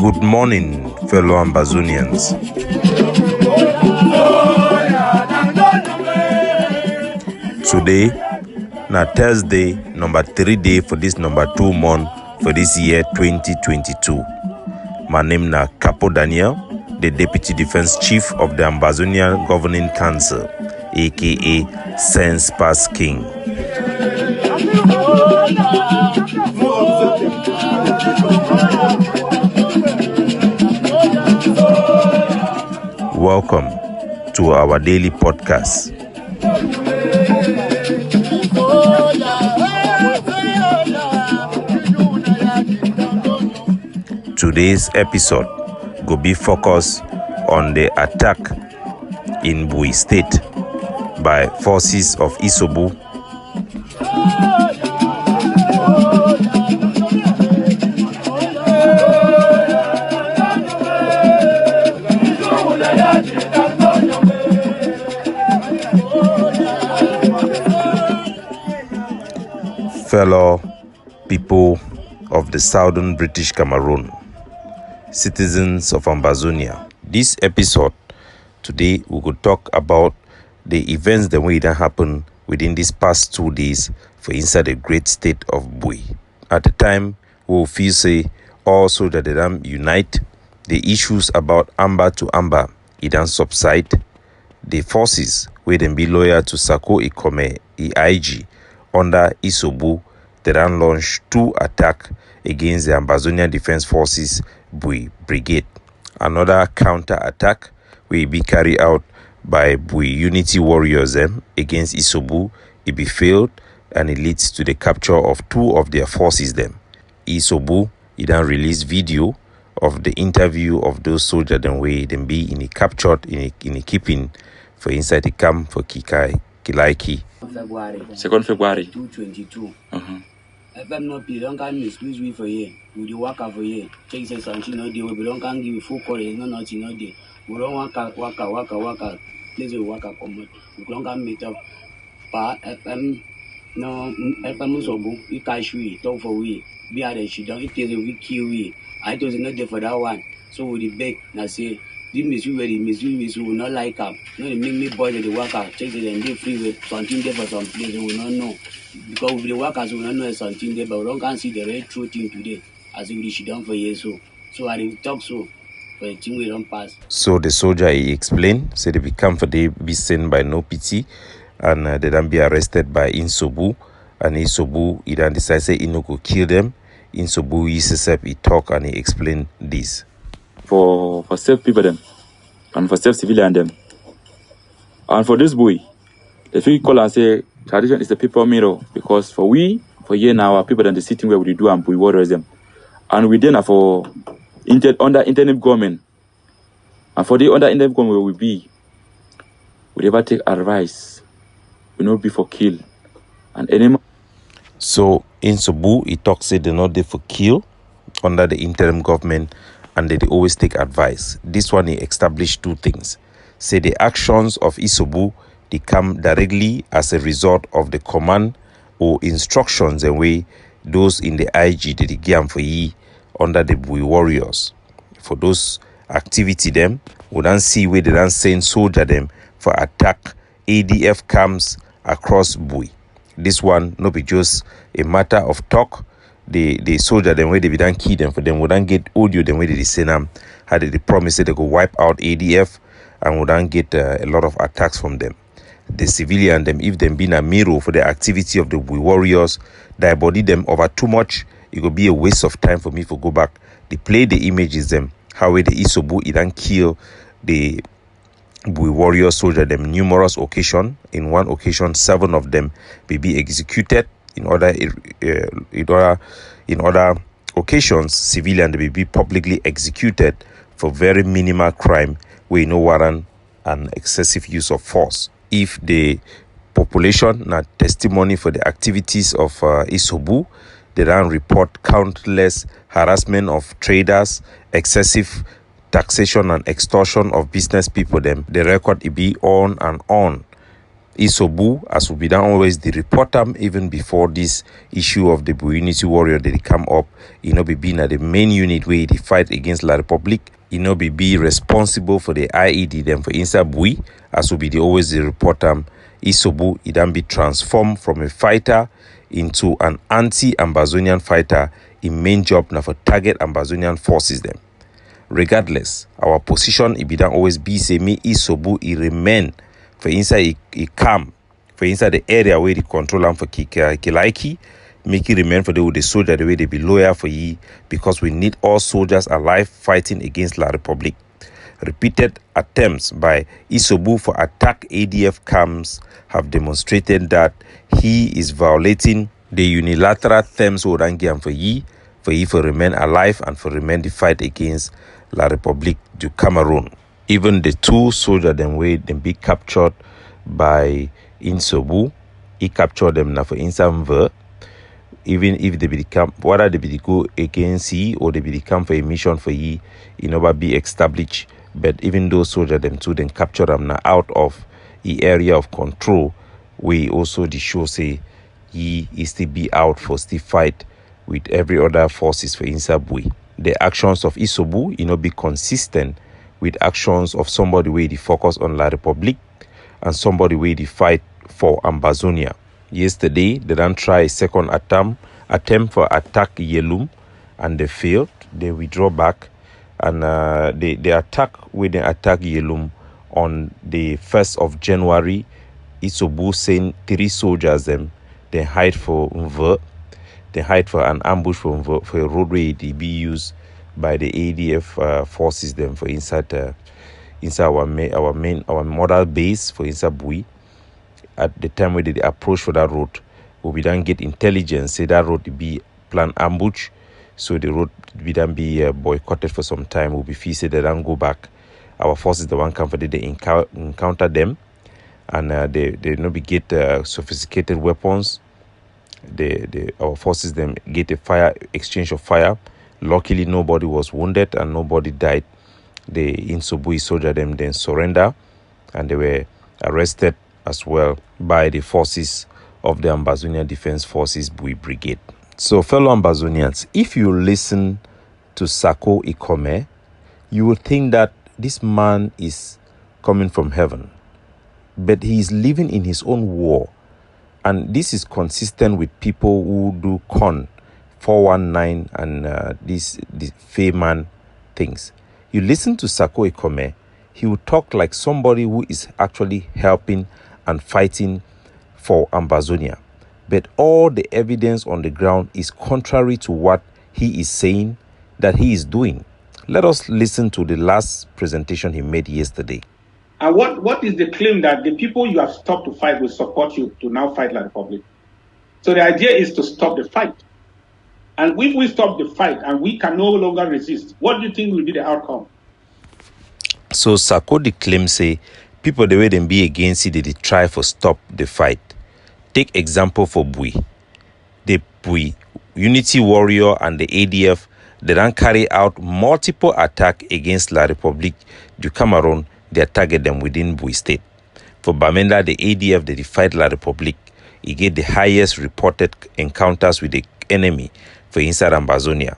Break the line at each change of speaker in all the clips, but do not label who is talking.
Good morning, fellow Ambazonians. Today, na Thursday, number 3 day for this number 2 month for this year 2022. My name na Capo Daniel, the Deputy Defense Chief of the Ambazonia Governing Council, aka Sense Pass King. Welcome to our daily podcast. Today's episode will be focused on the attack in Buoy State by forces of Isobu. Fellow people of the southern British Cameroon, citizens of Ambazonia. This episode today we could talk about the events that way that happened within these past 2 days for inside the great state of Buoy. At the time, we will feel say also that they don't unite. The issues about Amba to Amba, it don't subside. The forces where them be loyal to Sako Ikome, EIG, under Isobu, they then launched 2 attacks against the Ambazonia Defense Forces Buoy Brigade. Another counter-attack will be carried out by Buoy Unity Warriors against Isobu. It be failed and it leads to the capture of 2 of their forces Isobu, it then released video of the interview of those soldiers where them be in a captured in a keeping for inside the camp for Kilaiki.
Second February
2022. FM no belong can excuse me for here. We do work for here. Check say something no dey. We belong can give full courage. No nothing no dey. We don't waka. Please we waka come. We belong can meet up. But FM no FM so book. We cash we talk for we. Be at the shit down. It is we kill we. I was not there for that one. So we the beg. Now say. This misuse will not like up. No, they make me boy the worker. Check it and they free with something there for some place we will not know. Because with the workers we will not know something there, but we don't can see the real true thing today. As if she done for years so I will talk so for the thing we don't pass.
So the soldier he explained, said they become for they be sent by no pity and they don't be arrested by Insobu. And Insobu he then decides say he no go kill them. Insobu he talk and he explained this.
for safe people them and for safe civilian them. And for this Buoy, the feel call and say tradition is the people mirror because for here now our people in the sitting where we do and Buoy warriors them. And we then are for under interim government. And for the under interim government where we be, we never take advice. We not be for kill. And anymore.
So in Sobu, he talks say they not there for kill under the interim government and they always take advice. This one he established 2 things. Say the actions of Isobu they come directly as a result of the command or instructions and way those in the IG did the game for ye under the Buoy warriors. For those activity them, we don't see where they don't send soldier them for attack ADF camps across Buoy. This one no be just a matter of talk. The soldier them where they be done kill them for them would not get audio them where they send them had they promised that they could wipe out ADF and would not get a lot of attacks from them. The civilian them if them been a mirror for the activity of the Buoy warriors, they body them over too much. It could be a waste of time for me to go back. They play the images them how the Isobu it don't kill the Buoy warrior soldier them numerous occasion. In one occasion 7 of them may be executed. In other occasions, civilians will be publicly executed for very minimal crime where no warrant and excessive use of force. If the population not testimony for the activities of Isobu, they don't report countless harassment of traders, excessive taxation and extortion of business people. The record it be on and on. Isobu, as we done always, they report them even before this issue of the Unity Warrior they come up. Be being at the main unit where they fight against La Republic. Be responsible for the IED them for inside Buoy, as we always they report them. Isobu, it then be transformed from a fighter into an anti-Ambazonian fighter. In main job now for target Ambazonian forces them. Regardless, our position it be done always be say me Isobu it remain for inside it come for inside the area where they control them for Kilaiki, make it remain for the soldier the way they be loyal for ye, because we need all soldiers alive fighting against La Republic. Repeated attempts by Isobu for attack ADF camps have demonstrated that he is violating the unilateral terms of Orangiam for ye for remain alive and for remain the fight against La Republique du Cameroon. Even the two soldiers them way them be captured by Isobu, he captured them now for Insamver. Even if they become whether they be go against ye or they become for a mission for ye, never be established. But even those soldiers them too then capture them now out of the area of control, we also the show say he is to be out for still fight with every other forces for inside Buoy. The actions of Isobu, be consistent with actions of somebody where they focus on La Republique and somebody where they fight for Ambazonia. Yesterday, they done try a second attempt for attack Yelum, and they failed. They withdraw back, and they attack Yelum on the 1st of January. Isobu sent 3 soldiers them. They hide for Mver. They hide for an ambush for a roadway to be used by the ADF forces them for inside our model base for inside Buoy. At the time when they approach for that road, we then get intelligence say that road be plan ambush, so the road we then be boycotted for some time. Will be feasted, they then go back. Our forces the one come for they encounter them, and they not be get sophisticated weapons. Our forces them get a fire exchange of fire. Luckily nobody was wounded and nobody died. The Insobui soldier them then surrender, and they were arrested as well by the forces of the Ambazonia Defense Forces Buoy Brigade. So fellow Ambazonians, if you listen to Sako Ikome, you will think that this man is coming from heaven, but he is living in his own war. And this is consistent with people who do con 419 and these Feyman things. You listen to Sako Ikome, he will talk like somebody who is actually helping and fighting for Ambazonia. But all the evidence on the ground is contrary to what he is saying that he is doing. Let us listen to the last presentation he made yesterday.
And what is the claim that the people you have stopped to fight will support you to now fight La Republic? So the idea is to stop the fight. And if we stop the fight and we can no longer resist, what do you think will be the outcome?
So Sako the claim say people the way them be against it, they try for stop the fight. Take example for Buoy. The Buoy Unity Warrior and the ADF, they don't carry out multiple attacks against La Republique du Cameroon. They target them within Buoy State. For Bamenda, the ADF, they fight La Republique. He get the highest reported encounters with the enemy for inside Ambazonia.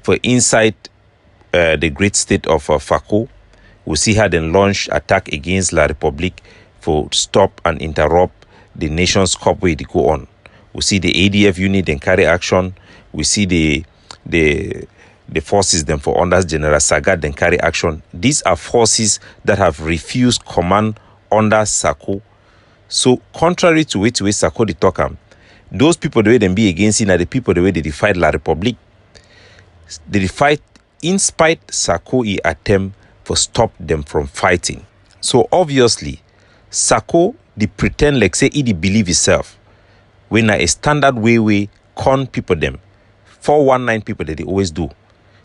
For inside the great state of Fako, we see how they launch attack against La Republique for stop and interrupt the nation's cup way to go on. We see the ADF unit then carry action. We see the forces them for under General Sagat then carry action. These are forces that have refused command under Sako. So contrary to which way Sako the talk, those people the way they be against it are the people the way they fight La Republique. They fight in spite Sako he attempt for stop them from fighting. So obviously Sako they pretend like say he believe himself. When a standard way con people them 419 people that they always do.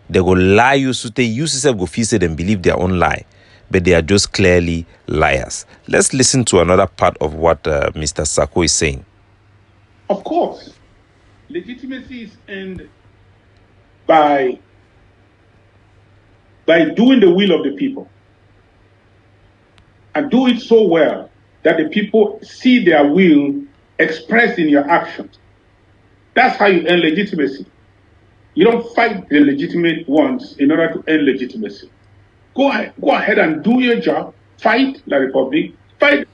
They go lie you so they use yourself go feel say them believe their own lie, but they are just clearly liars. Let's listen to another part of what Mr. Sako is saying.
Of course, legitimacy is earned by doing the will of the people, and do it so well that the people see their will expressed in your actions. That's how you earn legitimacy. You don't fight the legitimate ones in order to earn legitimacy. Go ahead and do your job. Fight the Republic. Fight.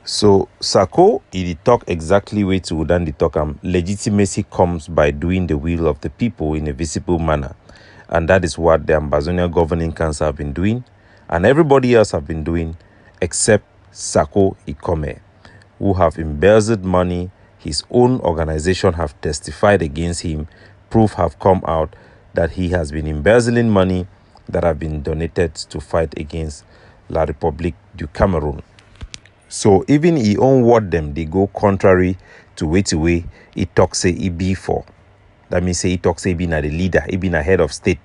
So Sako, he talk exactly way to Udan the talk. Legitimacy comes by doing the will of the people in a visible manner, and that is what the Ambazonia Governing Council have been doing, and everybody else have been doing, except Sako Ikome, who have embezzled money. His own organization have testified against him. Proof have come out that he has been embezzling money that have been donated to fight against La République du Cameroon. So even he own word them, they go contrary to way he talk say he be for. That means say he talk say he been a the leader, he been a head of state,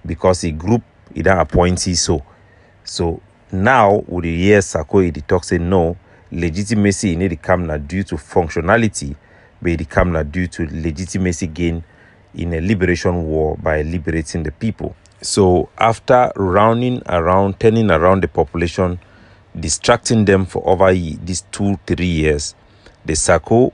because he group he don't appoint he so. So now with the years Sako he talk say no, legitimacy need to come now due to functionality, but it come now due to legitimacy gain in a liberation war by liberating the people. So after turning around the population, distracting them for over these 2-3 years, the Sako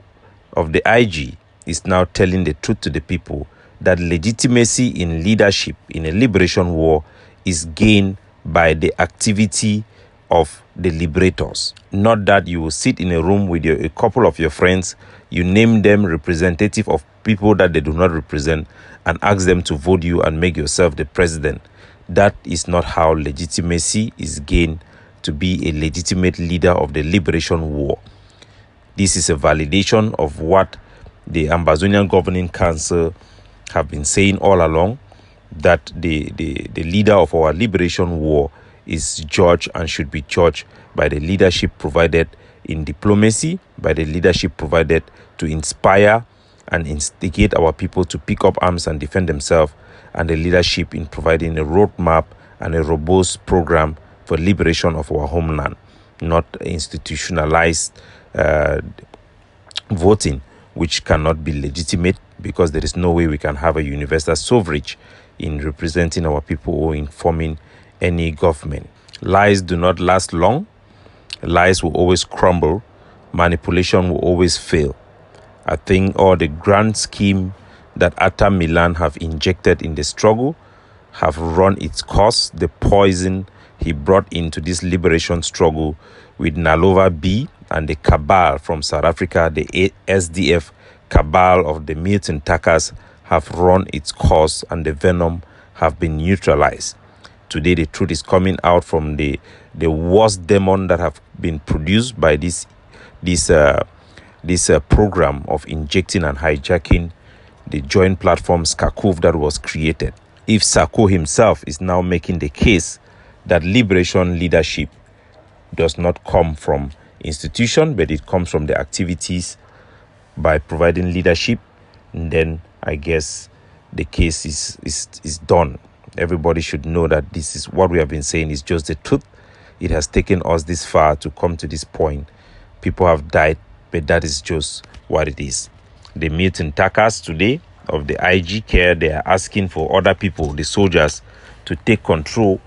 of the IG is now telling the truth to the people that legitimacy in leadership in a liberation war is gained by the activity of the liberators. Not that you will sit in a room with a couple of your friends, you name them representative of people that they do not represent, and ask them to vote you and make yourself the president. That is not how legitimacy is gained to be a legitimate leader of the liberation war. This is a validation of what the Ambazonia Governing Council have been saying all along, that the leader of our liberation war is judged and should be judged by the leadership provided in diplomacy, by the leadership provided to inspire and instigate our people to pick up arms and defend themselves, and the leadership in providing a roadmap and a robust program for liberation of our homeland, not institutionalized voting, which cannot be legitimate, because there is no way we can have a universal suffrage in representing our people or in forming any government. Lies do not last long. Lies will always crumble. Manipulation will always fail. I think all the grand scheme that Atta Milan have injected in the struggle have run its course. The poison he brought into this liberation struggle with Nalova B and the cabal from South Africa, the SDF cabal of the mutant attackers, have run its course, and the venom have been neutralized. Today the truth is coming out from the worst demon that have been produced by this program of injecting and hijacking the joint platform Sako that was created. If Sako himself is now making the case that liberation leadership does not come from institution, but it comes from the activities by providing leadership, then I guess the case is done. Everybody should know that this is what we have been saying is just the truth. It has taken us this far to come to this point. People have died, but that is just what it is. The mutant attackers today of the IG care, they are asking for other people, the soldiers, to take control.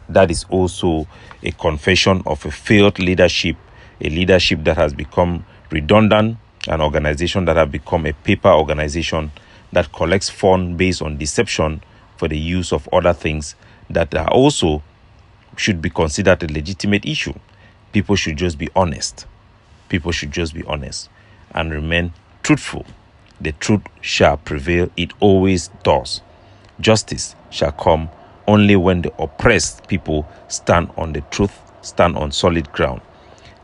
That is also a confession of a failed leadership, a leadership that has become redundant, an organization that has become a paper organization that collects funds based on deception for the use of other things that are also should be considered a legitimate issue. People should just be honest. People should just be honest and remain truthful. The truth shall prevail. It always does. Justice shall come only when the oppressed people stand on the truth, stand on solid ground.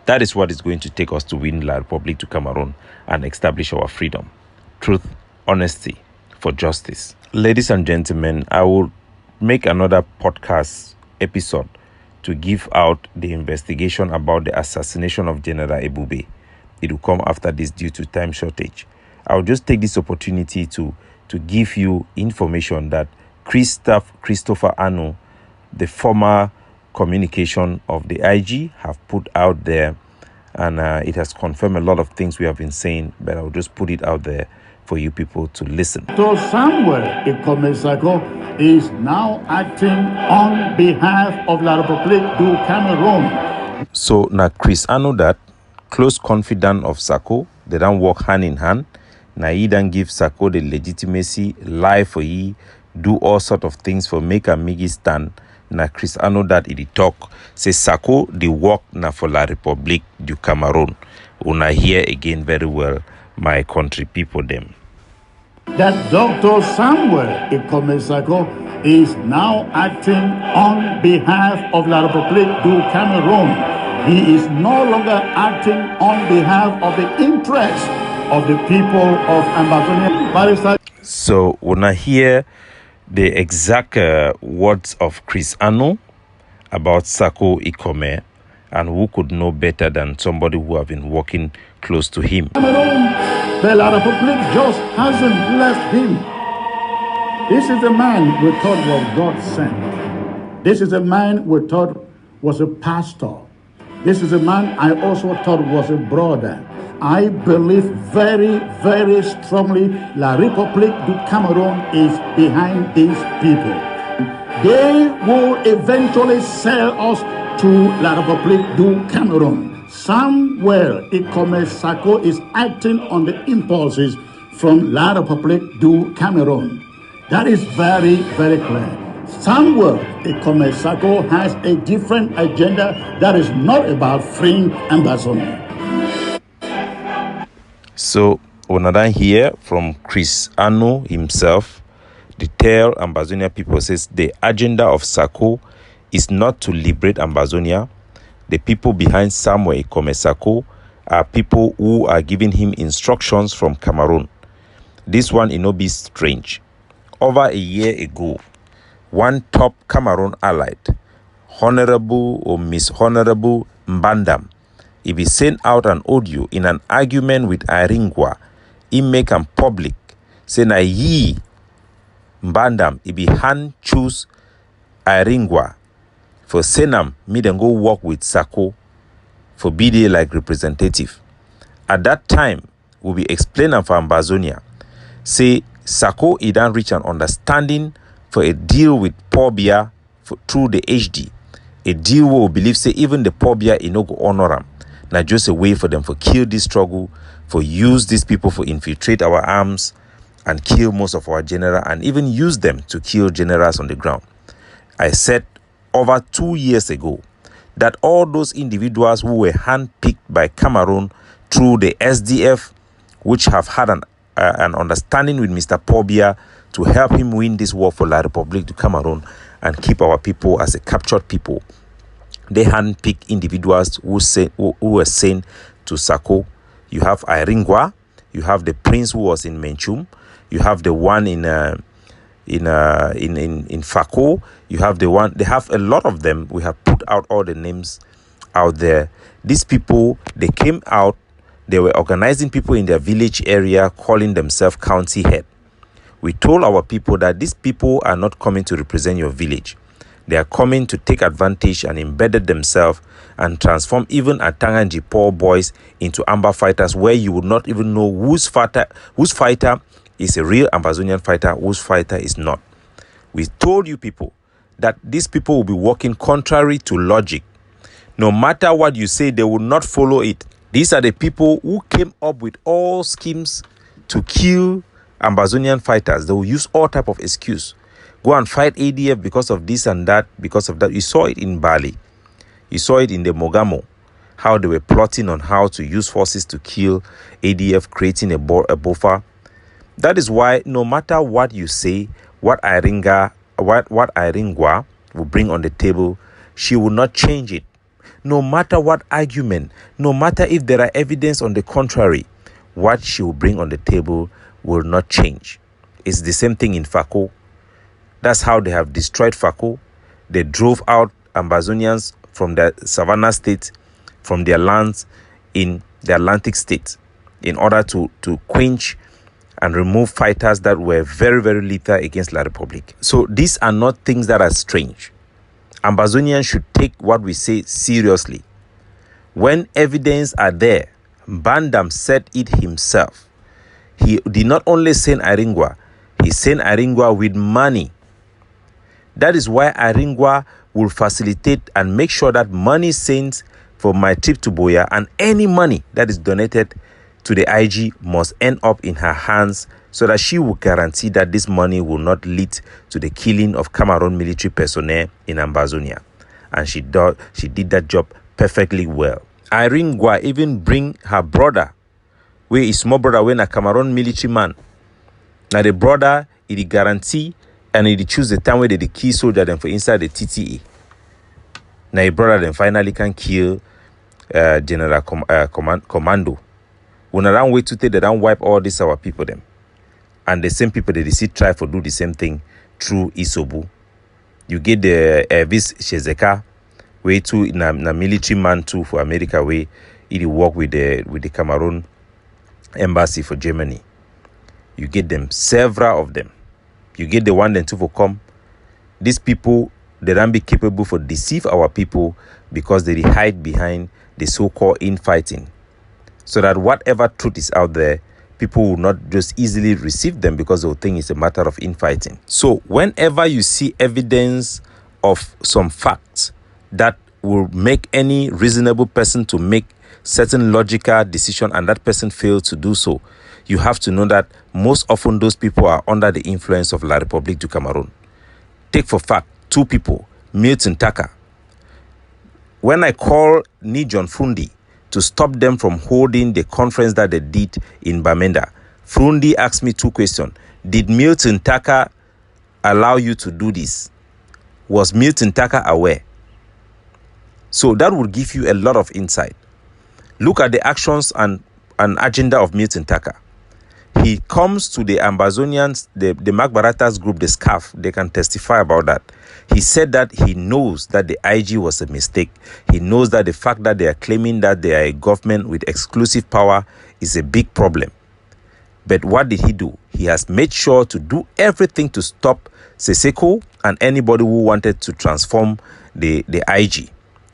That is what is going to take us to win La République du Cameroon and establish our freedom. Truth, honesty, for justice. Ladies and gentlemen, I will make another podcast episode to give out the investigation about the assassination of General Ebube. It will come after this due to time shortage. I will just take this opportunity to give you information that Christopher Anu, the former communication of the IG, have put out there, and it has confirmed a lot of things we have been saying, but I'll just put it out there for you people to listen.
So somewhere, Ikome Sako is now acting on behalf of La République du Cameroon.
So now Chris Anu that close confidant of Sako. They don't work hand in hand. Now he don't give Sako the legitimacy, lie for he, do all sort of things for make a Migi stand. Na Chris Ano that he talk say Sako the work na for la République du Cameroon. Una hear again very well, my country people them.
That Dr. Samuel Ikome Sako is now acting on behalf of La République du Cameroon. He is no longer acting on behalf of the interests of the people of Ambazonia.
So when I hear the exact words of Chris Ano about Sako Ikome, and who could know better than somebody who have been working close to him.
Cameroon, the La République just hasn't left him. This is a man we thought was God sent. This is a man we thought was a pastor. This is a man I also thought was a brother. I believe very, very strongly La République du Cameroon is behind these people. They will eventually sell us to La République du Cameroon. Samuel Ikome Sako is acting on the impulses from La République du Cameroon. That is very, very clear. Samuel Ikome Sako has a different agenda that is not about freeing Ambazonia.
So, when I hear from Chris Ano himself, the tell Ambazonia people says the agenda of Sako is not to liberate Ambazonia. The people behind Samuel Ikome Sako are people who are giving him instructions from Cameroon. This one is not be strange. Over a year ago, one top Cameroon allied, Honorable or Miss Honorable Mbandam, if he sent out an audio in an argument with Iringwa, he make am public, say na ye Mbandam, if he hand choose Iringwa for Senam, me then go work with Sako for BDA like representative. At that time, we'll be explaining for Ambazonia, say Sako he don't reach an understanding for a deal with Pobia through the HD. A deal where we believe say even the Pobia he no go honor them. Now just a way for them for kill this struggle, for use these people for infiltrate our arms and kill most of our general and even use them to kill generals on the ground. I said over 2 years ago that all those individuals who were handpicked by Cameroon through the SDF, which have had an understanding with Mr. Pobia to help him win this war for La République du Cameroon and keep our people as a captured people. They handpicked individuals who were sent to Sako. You have Iringwa, you have the prince who was in Menchum, you have the one in Fako, you have the one. They have a lot of them. We have put out all the names out there. These people, they came out. They were organizing people in their village area, calling themselves county head. We told our people that these people are not coming to represent your village. They are coming to take advantage and embedded themselves and transform even Atanganji poor boys into Amba fighters where you would not even know whose fighter is a real Ambazonian fighter, whose fighter is not. We told you people that these people will be working contrary to logic. No matter what you say, they will not follow it. These are the people who came up with all schemes to kill Ambazonian fighters. They will use all type of excuse. Go and fight ADF because of this and that, because of that. You saw it in Bali. You saw it in the Mogamo, how they were plotting on how to use forces to kill ADF, creating a buffer. That is why no matter what you say, what Iringwa will bring on the table, she will not change it. No matter what argument, no matter if there are evidence on the contrary, what she will bring on the table will not change. It's the same thing in Fako. That's how they have destroyed Fako. They drove out Ambazonians from the Savannah state, from their lands in the Atlantic state, in order to quench and remove fighters that were very, very lethal against La République. So these are not things that are strange. Ambazonians should take what we say seriously. When evidence are there, Bandam said it himself. He did not only send Iringwa, he sent Iringwa with money. That is why Iringwa will facilitate and make sure that money sent for my trip to Buoy, and any money that is donated to the IG must end up in her hands so that she will guarantee that this money will not lead to the killing of Cameroon military personnel in Ambazonia. And she did that job perfectly well. Irene Gua even bring her brother, where his small brother when a Cameroon military man. Now the brother, he guarantee and he choose the time where they key soldier them for inside the TTE. Now the brother then finally can kill General Commando. When around wait to take they don't wipe all these our people them. And the same people they see try for do the same thing through Isobu. You get the Elvis Shezeka way to na military man too for America way he work with the Cameroon embassy for Germany. You get them, several of them. You get the one then too for come. These people they don't be capable for deceive our people because they hide behind the so-called infighting. So that whatever truth is out there, people will not just easily receive them because they will think it's a matter of infighting. So whenever you see evidence of some facts that will make any reasonable person to make certain logical decision and that person fails to do so, you have to know that most often those people are under the influence of La République du Cameroun. Take for fact, two people, Milton Taka. When I call Nijon Frundi to stop them from holding the conference that they did in Bamenda, Frundi asked me two questions. Did Milton Taka allow you to do this? Was Milton Taka aware? So that would give you a lot of insight. Look at the actions and agenda of Milton Taka. He comes to the Ambazonians, the Magbaratas group, the SCAF, they can testify about that. He said that he knows that the IG was a mistake. He knows that the fact that they are claiming that they are a government with exclusive power is a big problem. But what did he do? He has made sure to do everything to stop Sako and anybody who wanted to transform the IG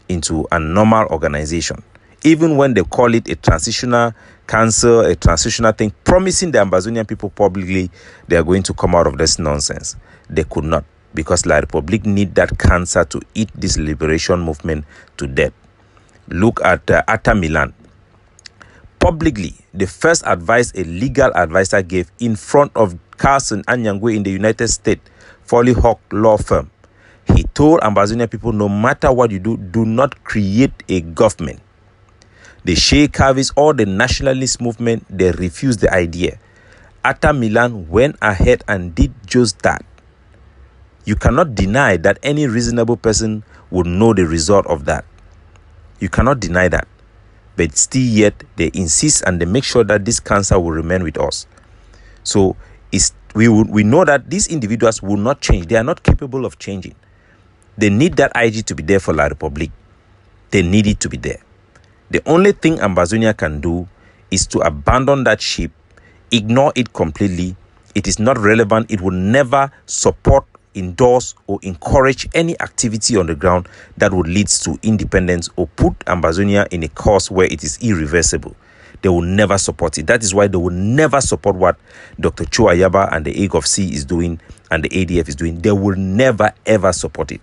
into a normal organization. Even when they call it a transitional council, a transitional thing, promising the Ambazonian people publicly they are going to come out of this nonsense. They could not, because La République need that cancer to eat this liberation movement to death. Look at Atta Milan. Publicly, the first advice a legal advisor gave in front of Carson Anyangwe in the United States, Foley Hawk law firm. He told Ambazonian people, no matter what you do, do not create a government. The Sheikh Kavis or the nationalist movement, they refused the idea. Atta Milan went ahead and did just that. You cannot deny that any reasonable person would know the result of that. You cannot deny that. But still yet, they insist and they make sure that this cancer will remain with us. So we know that these individuals will not change. They are not capable of changing. They need that IG to be there for La République. They need it to be there. The only thing Ambazonia can do is to abandon that ship, ignore it completely. It is not relevant. It will never support, endorse, or encourage any activity on the ground that would lead to independence or put Ambazonia in a course where it is irreversible. They will never support it. That is why they will never support what Dr. Cho Ayaba and the AGOFC is doing and the ADF is doing. They will never, ever support it.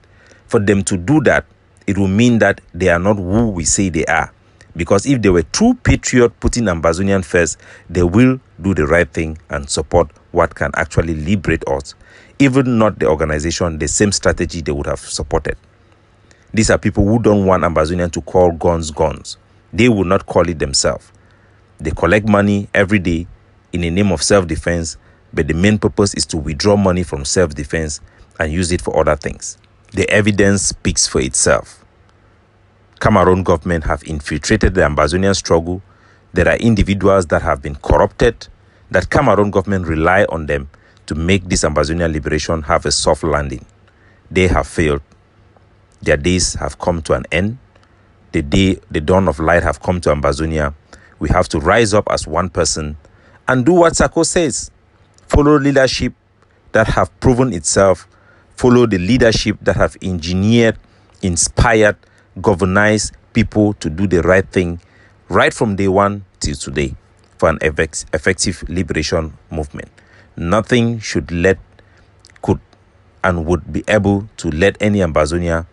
For them to do that, it will mean that they are not who we say they are. Because if they were true patriot putting Ambazonian first, they will do the right thing and support what can actually liberate us. Even not the organization, the same strategy they would have supported. These are people who don't want Ambazonian to call guns guns. They will not call it themselves. They collect money every day in the name of self-defense, but the main purpose is to withdraw money from self-defense and use it for other things. The evidence speaks for itself. Cameroon government have infiltrated the Ambazonian struggle. There are individuals that have been corrupted, that Cameroon government rely on them to make this Ambazonian liberation have a soft landing. They have failed. Their days have come to an end. The dawn of light have come to Ambazonia. We have to rise up as one person and do what Sako says. Follow leadership that have proven itself. Follow the leadership that have engineered, inspired, galvanized people to do the right thing right from day one till today for an effective liberation movement. Nothing could and would be able to let any Ambazonia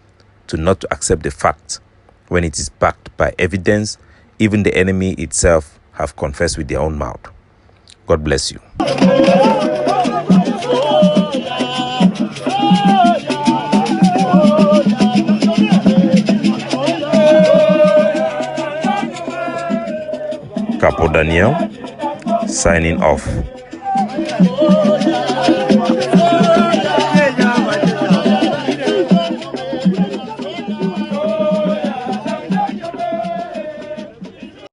to not accept the fact when it is backed by evidence even the enemy itself have confessed with their own mouth. God bless you. Capo Daniel, signing off.